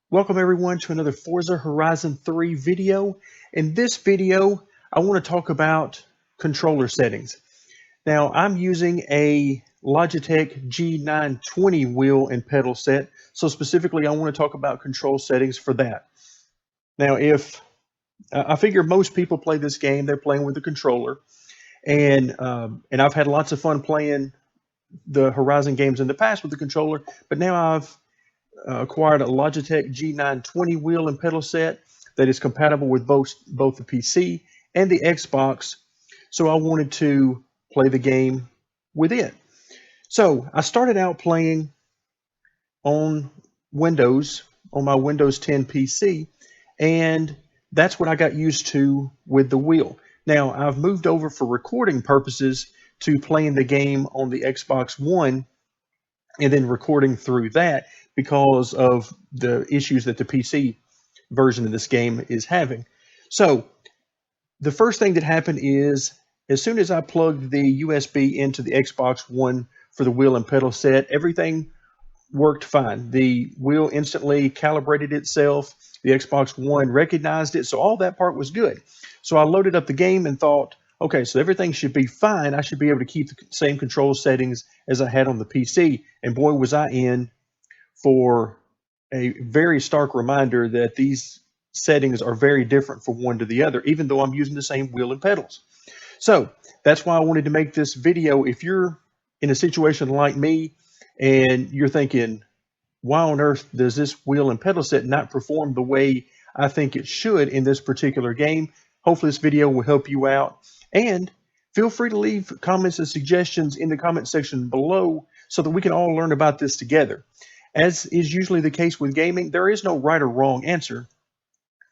Welcome everyone to another Forza Horizon 3 video. In this video, I want to talk about controller settings. Now, I'm using a Logitech G920 wheel and pedal set, so specifically I want to talk about control settings for that. Now, if I figure most people play this game, they're playing with a controller, and I've had lots of fun playing the Horizon games in the past with the controller, but now I've acquired a Logitech G920 wheel and pedal set that is compatible with both the PC and the Xbox. So I wanted to play the game with it. So I started out playing on Windows, on my Windows 10 PC, and that's what I got used to with the wheel. Now I've moved over for recording purposes to playing the game on the Xbox One and then recording through that because of the issues that the PC version of this game is having. So the first thing that happened is as soon as I plugged the USB into the Xbox One for the wheel and pedal set, everything worked fine. The wheel instantly calibrated itself. The Xbox One recognized it. So all that part was good. So I loaded up the game and thought, okay, so everything should be fine. I should be able to keep the same control settings as I had on the PC. And boy, was I in for a very stark reminder that these settings are very different from one to the other, even though I'm using the same wheel and pedals. So that's why I wanted to make this video. If you're in a situation like me and you're thinking, why on earth does this wheel and pedal set not perform the way I think it should in this particular game? Hopefully this video will help you out. And feel free to leave comments and suggestions in the comment section below so that we can all learn about this together. As is usually the case with gaming, there is no right or wrong answer.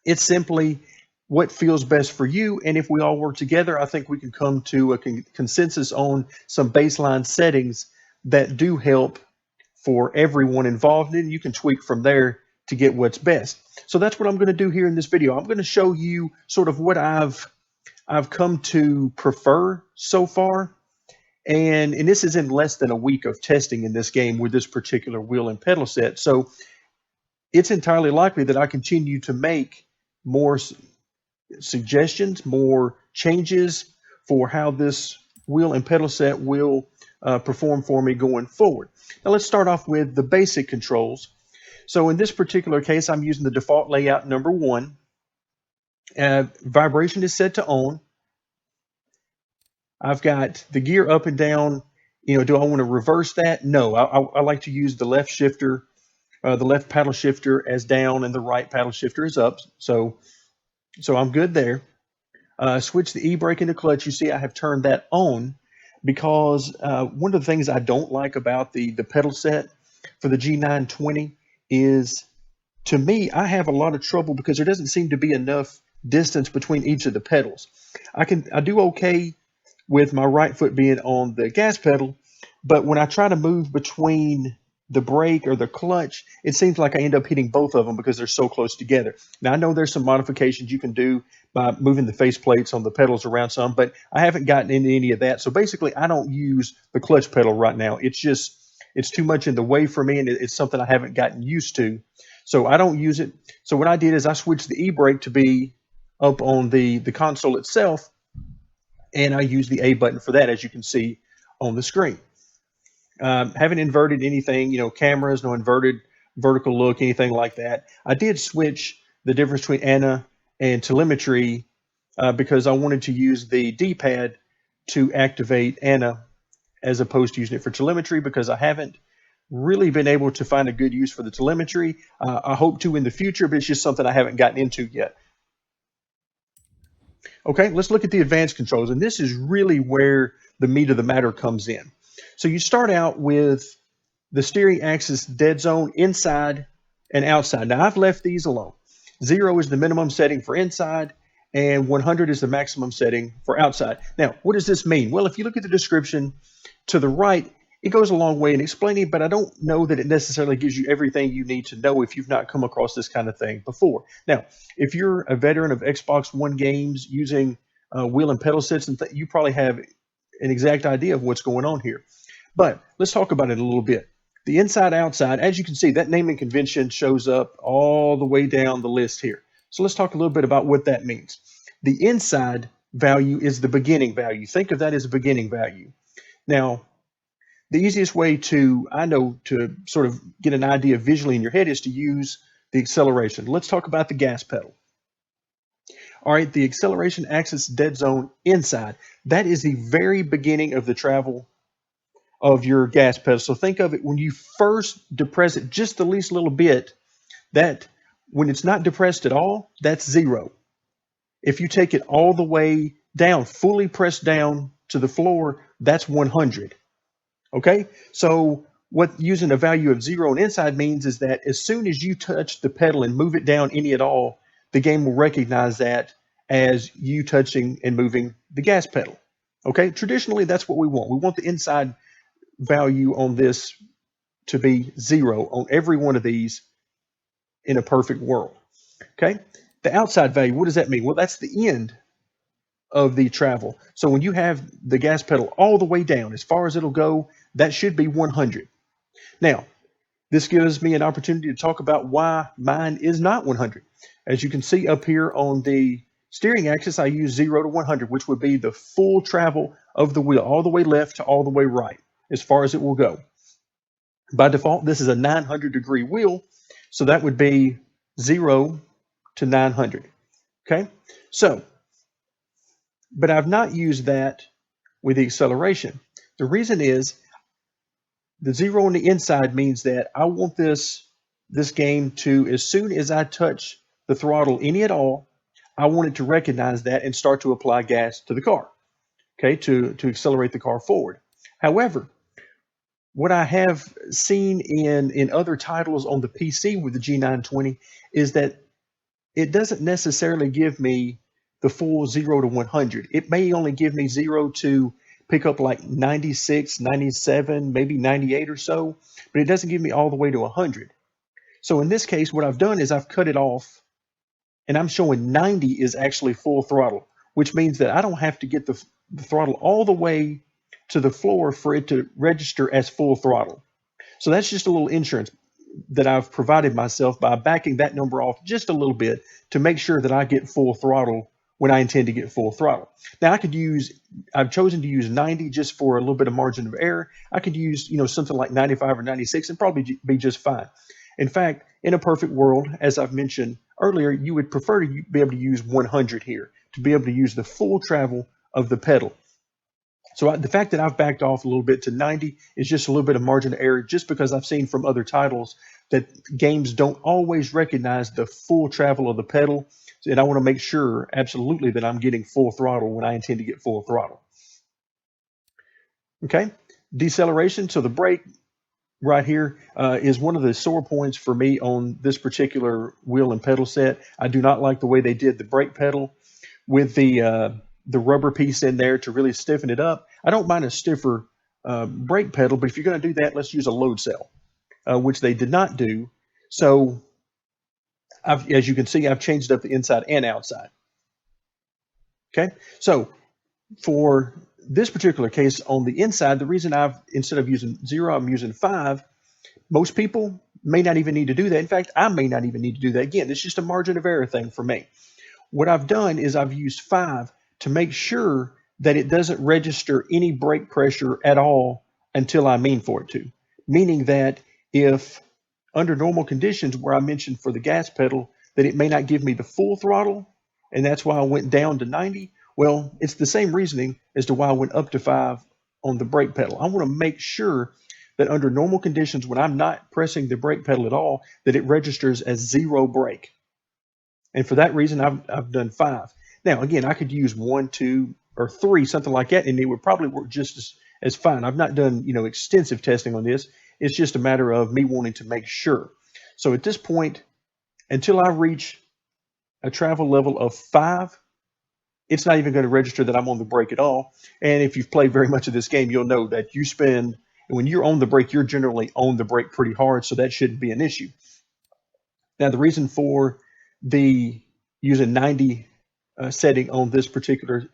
It's simply what feels best for you. And if we all work together, I think we can come to a consensus on some baseline settings that do help for everyone involved, and you can tweak from there to get what's best. So that's what I'm going to do here in this video. I'm going to show you sort of what I've come to prefer so far. And this is in less than a week of testing in this game with this particular wheel and pedal set. So it's entirely likely that I continue to make more suggestions, more changes for how this wheel and pedal set will perform for me going forward. Now let's start off with the basic controls. So in this particular case, I'm using the default layout number 1. Vibration is set to on. I've got the gear up and down. Do I want to reverse that? No, I like to use the left shifter, the left paddle shifter as down and the right paddle shifter is up. So I'm good there. Switch the e-brake into clutch. You see I have turned that on because one of the things I don't like about the pedal set for the G920 is, to me, I have a lot of trouble because there doesn't seem to be enough distance between each of the pedals. I do okay with my right foot being on the gas pedal, but when I try to move between the brake or the clutch, it seems like I end up hitting both of them because they're so close together. Now, I know there's some modifications you can do by moving the face plates on the pedals around some, but I haven't gotten into any of that. So basically, I don't use the clutch pedal right now. It's too much in the way for me, and it's something I haven't gotten used to. So I don't use it. So what I did is I switched the e-brake to be up on the console itself, and I use the A button for that, as you can see on the screen. Haven't inverted anything, cameras, no inverted vertical look, anything like that. I did switch the difference between ANA and telemetry because I wanted to use the D-pad to activate ANA as opposed to using it for telemetry, because I haven't really been able to find a good use for the telemetry. I hope to in the future, but it's just something I haven't gotten into yet. Okay, let's look at the advanced controls, and this is really where the meat of the matter comes in. So you start out with the steering axis dead zone inside and outside. Now I've left these alone. 0 is the minimum setting for inside, and 100 is the maximum setting for outside. Now, what does this mean? Well, if you look at the description to the right, it goes a long way in explaining, but I don't know that it necessarily gives you everything you need to know if you've not come across this kind of thing before. Now, if you're a veteran of Xbox One games using wheel and pedal sets, and you probably have an exact idea of what's going on here. But let's talk about it a little bit. The inside outside, as you can see, that naming convention shows up all the way down the list here. So let's talk a little bit about what that means. The inside value is the beginning value. Think of that as a beginning value. Now, the easiest way I know to sort of get an idea visually in your head is to use the acceleration. Let's talk about the gas pedal. All right, the acceleration axis dead zone inside. That is the very beginning of the travel of your gas pedal. So think of it when you first depress it just the least little bit, that when it's not depressed at all, that's 0. If you take it all the way down, fully pressed down to the floor, that's 100. Okay, so what using a value of 0 on inside means is that as soon as you touch the pedal and move it down any at all, the game will recognize that as you touching and moving the gas pedal. Okay, traditionally that's what we want. We want the inside value on this to be 0 on every one of these in a perfect world. Okay, the outside value, what does that mean? Well, that's the end of the travel. So when you have the gas pedal all the way down, as far as it'll go, that should be 100. Now, this gives me an opportunity to talk about why mine is not 100. As you can see up here on the steering axis, I use 0 to 100, which would be the full travel of the wheel, all the way left to all the way right, as far as it will go. By default, this is a 900-degree wheel, so that would be 0 to 900. Okay, so, but I've not used that with the acceleration. The reason is the 0 on the inside means that I want this game to, as soon as I touch the throttle any at all, I want it to recognize that and start to apply gas to the car, okay, to accelerate the car forward. However, what I have seen in other titles on the PC with the G920 is that it doesn't necessarily give me the full 0 to 100. It may only give me 0 to pick up like 96, 97, maybe 98 or so, but it doesn't give me all the way to 100. So in this case, what I've done is I've cut it off and I'm showing 90 is actually full throttle, which means that I don't have to get the throttle all the way to the floor for it to register as full throttle. So that's just a little insurance that I've provided myself by backing that number off just a little bit to make sure that I get full throttle when I intend to get full throttle. Now I've chosen to use 90 just for a little bit of margin of error. I could use, something like 95 or 96 and probably be just fine. In fact, in a perfect world, as I've mentioned earlier, you would prefer to be able to use 100 here to be able to use the full travel of the pedal. So the fact that I've backed off a little bit to 90 is just a little bit of margin of error, just because I've seen from other titles that games don't always recognize the full travel of the pedal. And I want to make sure absolutely that I'm getting full throttle when I intend to get full throttle. Okay, deceleration. So the brake right here is one of the sore points for me on this particular wheel and pedal set. I do not like the way they did the brake pedal with the rubber piece in there to really stiffen it up. I don't mind a stiffer brake pedal, but if you're going to do that, let's use a load cell, which they did not do. So as you can see, I've changed up the inside and outside. Okay, so for this particular case on the inside, the reason instead of using 0, I'm using 5. Most people may not even need to do that. In fact, I may not even need to do that. Again, it's just a margin of error thing for me. What I've done is I've used 5 to make sure that it doesn't register any brake pressure at all until I mean for it to. Meaning that if under normal conditions where I mentioned for the gas pedal that it may not give me the full throttle, and that's why I went down to 90, well, it's the same reasoning as to why I went up to 5 on the brake pedal. I want to make sure that under normal conditions, when I'm not pressing the brake pedal at all, that it registers as 0 brake. And for that reason, I've done 5. Now, again, I could use 1, 2, or 3, something like that, and it would probably work just as fine. I've not done, extensive testing on this. It's just a matter of me wanting to make sure. So at this point, until I reach a travel level of 5, it's not even going to register that I'm on the brake at all. And if you've played very much of this game, you'll know that when you're on the brake, you're generally on the brake pretty hard, so that shouldn't be an issue. Now, the reason for the using 90 setting on this particular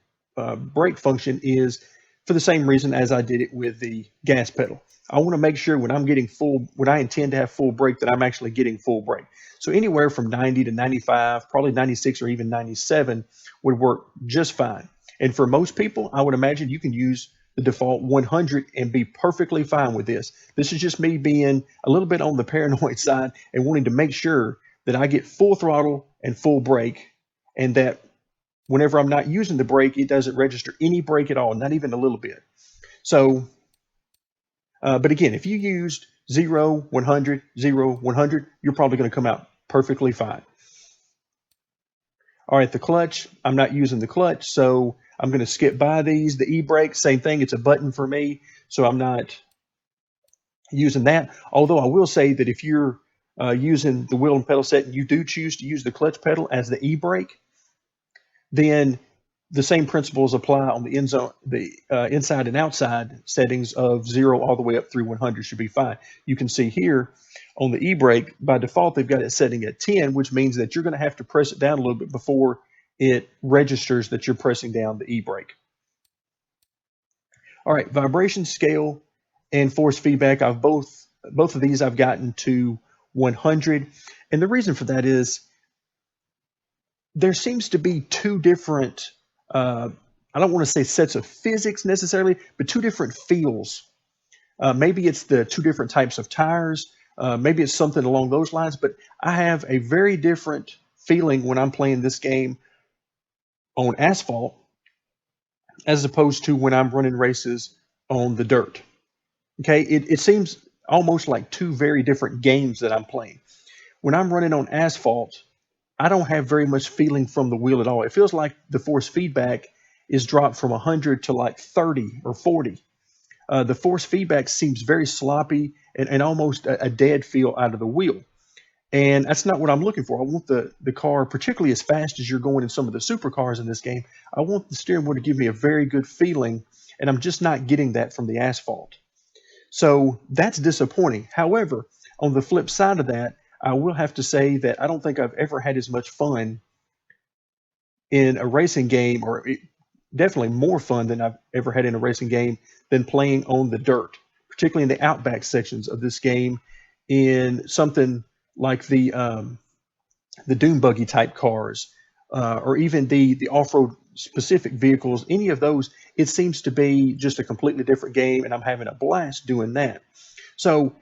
brake function is for the same reason as I did it with the gas pedal. I want to make sure when when I intend to have full brake, that I'm actually getting full brake. So anywhere from 90 to 95, probably 96 or even 97 would work just fine. And for most people, I would imagine you can use the default 100 and be perfectly fine with this. This is just me being a little bit on the paranoid side and wanting to make sure that I get full throttle and full brake, and that whenever I'm not using the brake, it doesn't register any brake at all, not even a little bit. So, but again, if you used 0, 100, 0, 100, you're probably going to come out perfectly fine. All right, the clutch, I'm not using the clutch, so I'm going to skip by these. The e-brake, same thing, it's a button for me, so I'm not using that. Although I will say that if you're using the wheel and pedal set and you do choose to use the clutch pedal as the e-brake, then the same principles apply on the inside and outside settings of 0 all the way up through 100 should be fine. You can see here on the e-brake, by default, they've got it setting at 10, which means that you're going to have to press it down a little bit before it registers that you're pressing down the e-brake. All right, vibration scale and force feedback, both of these I've gotten to 100. And the reason for that is there seems to be two different, I don't want to say sets of physics necessarily, but two different feels. Maybe it's the two different types of tires. Maybe it's something along those lines, but I have a very different feeling when I'm playing this game on asphalt as opposed to when I'm running races on the dirt. Okay, it seems almost like two very different games that I'm playing. When I'm running on asphalt, I don't have very much feeling from the wheel at all. It feels like the force feedback is dropped from 100 to like 30 or 40. The force feedback seems very sloppy and almost a dead feel out of the wheel. And that's not what I'm looking for. I want the car, particularly as fast as you're going in some of the supercars in this game, I want the steering wheel to give me a very good feeling, and I'm just not getting that from the asphalt. So that's disappointing. However, on the flip side of that, I will have to say that I don't think I've ever had as much fun in a racing game, or definitely more fun than I've ever had in a racing game than playing on the dirt, particularly in the outback sections of this game, in something like the dune buggy type cars, or even the off-road specific vehicles. Any of those, it seems to be just a completely different game, and I'm having a blast doing that. So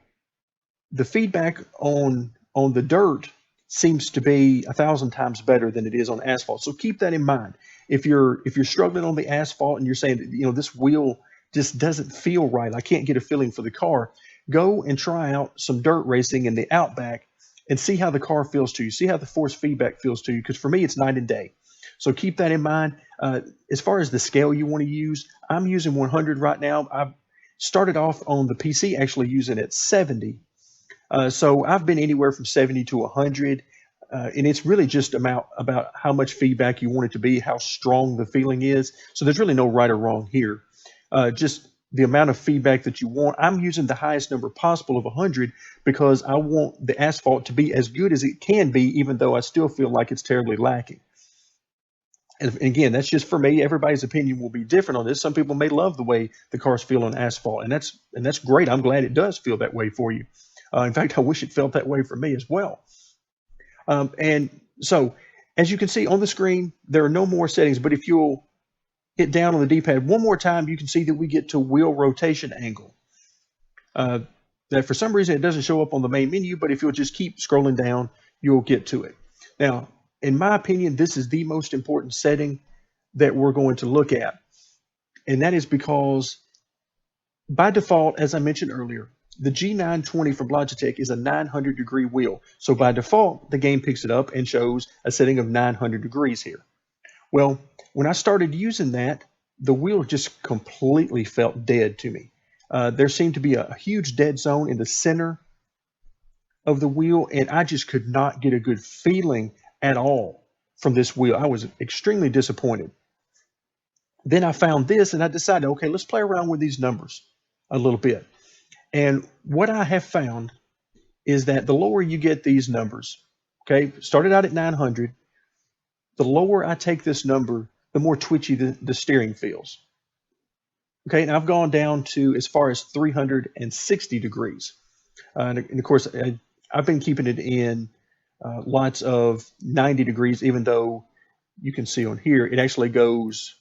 the feedback on the dirt seems to be 1,000 times better than it is on asphalt. So keep that in mind. If you're struggling on the asphalt and you're saying that, this wheel just doesn't feel right, I can't get a feeling for the car, go and try out some dirt racing in the outback and see how the car feels to you. See how the force feedback feels to you, because for me it's night and day. So keep that in mind. As far as the scale you want to use, I'm using 100 right now. I've started off on the PC actually using it 70. So I've been anywhere from 70 to 100, and it's really just about how much feedback you want it to be, how strong the feeling is. So there's really no right or wrong here. Just the amount of feedback that you want. I'm using the highest number possible of 100 because I want the asphalt to be as good as it can be, even though I still feel like it's terribly lacking. And again, that's just for me. Everybody's opinion will be different on this. Some people may love the way the cars feel on asphalt, and that's great. I'm glad it does feel that way for you. In fact, I wish it felt that way for me as well. And so, as you can see on the screen, there are no more settings, but if you'll hit down on the D-pad one more time, you can see that we get to wheel rotation angle. That for some reason it doesn't show up on the main menu, but if you'll just keep scrolling down, you'll get to it. Now, in my opinion, this is the most important setting that we're going to look at. And that is because by default, as I mentioned earlier, the G920 from Logitech is a 900-degree wheel. So by default, the game picks it up and shows a setting of 900 degrees here. Well, when I started using that, the wheel just completely felt dead to me. There seemed to be a huge dead zone in the center of the wheel, and I just could not get a good feeling at all from this wheel. I was extremely disappointed. Then I found this, and I decided, okay, let's play around with these numbers a little bit. And what I have found is that the lower you get these numbers, okay, started out at 900, the lower I take this number, the more twitchy the steering feels. Okay, and I've gone down to as far as 360 degrees. And of course, I've been keeping it in lots of 90 degrees, even though you can see on here, it actually goes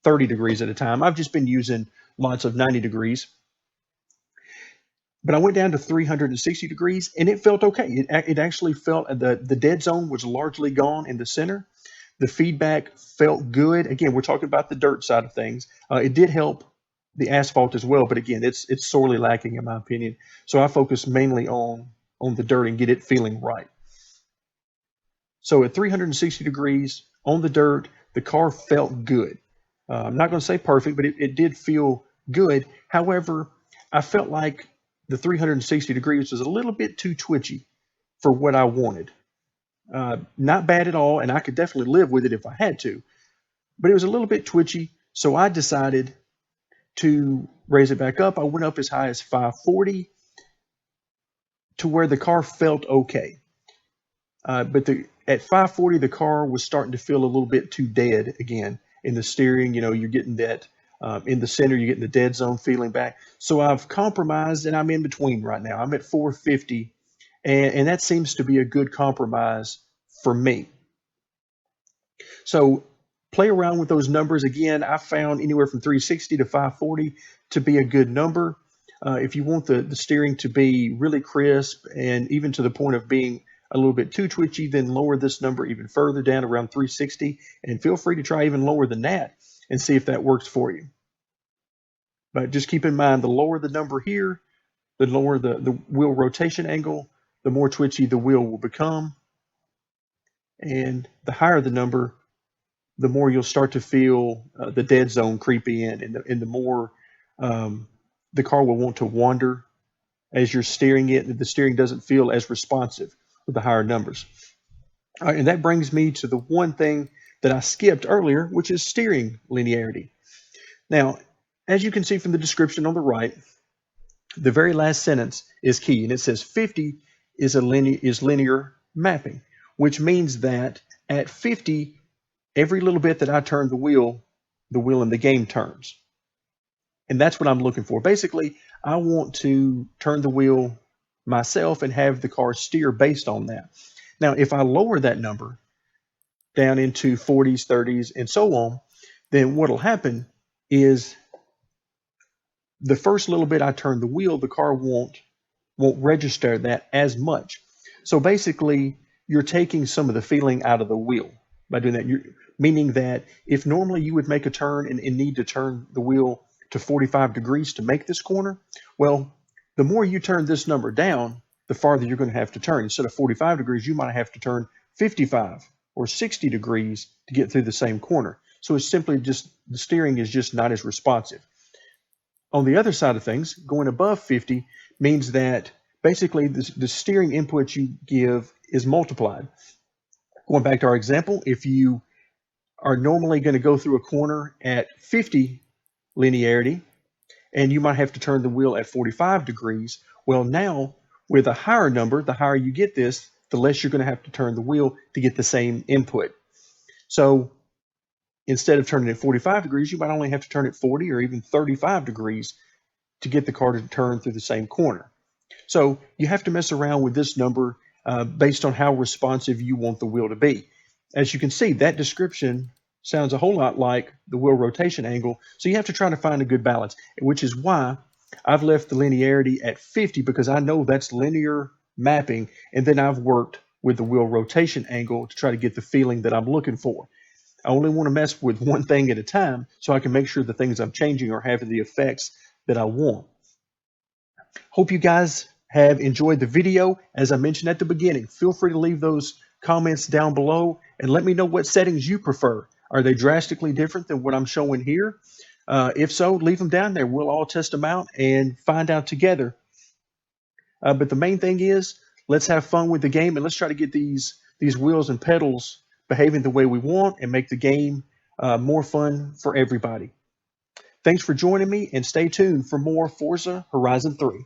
30 degrees at a time. I've just been using lots of 90 degrees. But I went down to 360 degrees and it felt okay. It actually felt the dead zone was largely gone in the center. The feedback felt good. Again, we're talking about the dirt side of things. It did help the asphalt as well, but again, it's sorely lacking in my opinion. So I focus mainly on the dirt and get it feeling right. So at 360 degrees on the dirt, the car felt good. I'm not going to say perfect, but it did feel good. However, I felt like the 360 degrees was a little bit too twitchy for what I wanted. Not bad at all, and I could definitely live with it if I had to, but it was a little bit twitchy. So I decided to raise it back up. I went up as high as 540 to where the car felt okay. But at 540, the car was starting to feel a little bit too dead again in the steering. You know, you're getting that in the center, you're getting the dead zone feeling back. So I've compromised and I'm in between right now. I'm at 450, and that seems to be a good compromise for me. So play around with those numbers. Again, I found anywhere from 360 to 540 to be a good number. If you want the steering to be really crisp and even to the point of being a little bit too twitchy, then lower this number even further down around 360, and feel free to try even lower than that and see if that works for you. But just keep in mind, the lower the number here, the lower the wheel rotation angle, the more twitchy the wheel will become. And the higher the number, the more you'll start to feel the dead zone creep in, and the more the car will want to wander as you're steering it. The steering doesn't feel as responsive with the higher numbers. All right, and that brings me to the one thing that I skipped earlier, which is steering linearity. Now, as you can see from the description on the right, the very last sentence is key, and it says 50 is linear mapping, which means that at 50, every little bit that I turn the wheel in the game turns. And that's what I'm looking for. Basically, I want to turn the wheel myself and have the car steer based on that. Now, if I lower that number down into 40s, 30s, and so on, then what'll happen is the first little bit I turn the wheel, the car won't register that as much. So basically, you're taking some of the feeling out of the wheel by doing that. Meaning that if normally you would make a turn and need to turn the wheel to 45 degrees to make this corner, well, the more you turn this number down, the farther you're going to have to turn. Instead of 45 degrees, you might have to turn 55 or 60 degrees to get through the same corner. So it's simply just the steering is just not as responsive. On the other side of things, going above 50 means that basically the steering input you give is multiplied. Going back to our example, if you are normally going to go through a corner at 50 linearity, and you might have to turn the wheel at 45 degrees. Well, now with a higher number, the higher you get this, the less you're going to have to turn the wheel to get the same input. So instead of turning at 45 degrees, you might only have to turn at 40 or even 35 degrees to get the car to turn through the same corner. So you have to mess around with this number based on how responsive you want the wheel to be. As you can see, that description sounds a whole lot like the wheel rotation angle. So you have to try to find a good balance, which is why I've left the linearity at 50, because I know that's linear mapping. And then I've worked with the wheel rotation angle to try to get the feeling that I'm looking for. I only want to mess with one thing at a time so I can make sure the things I'm changing are having the effects that I want. Hope you guys have enjoyed the video. As I mentioned at the beginning, feel free to leave those comments down below and let me know what settings you prefer. Are they drastically different than what I'm showing here? If so, leave them down there. We'll all test them out and find out together. But the main thing is, let's have fun with the game and let's try to get these wheels and pedals behaving the way we want and make the game more fun for everybody. Thanks for joining me, and stay tuned for more Forza Horizon 3.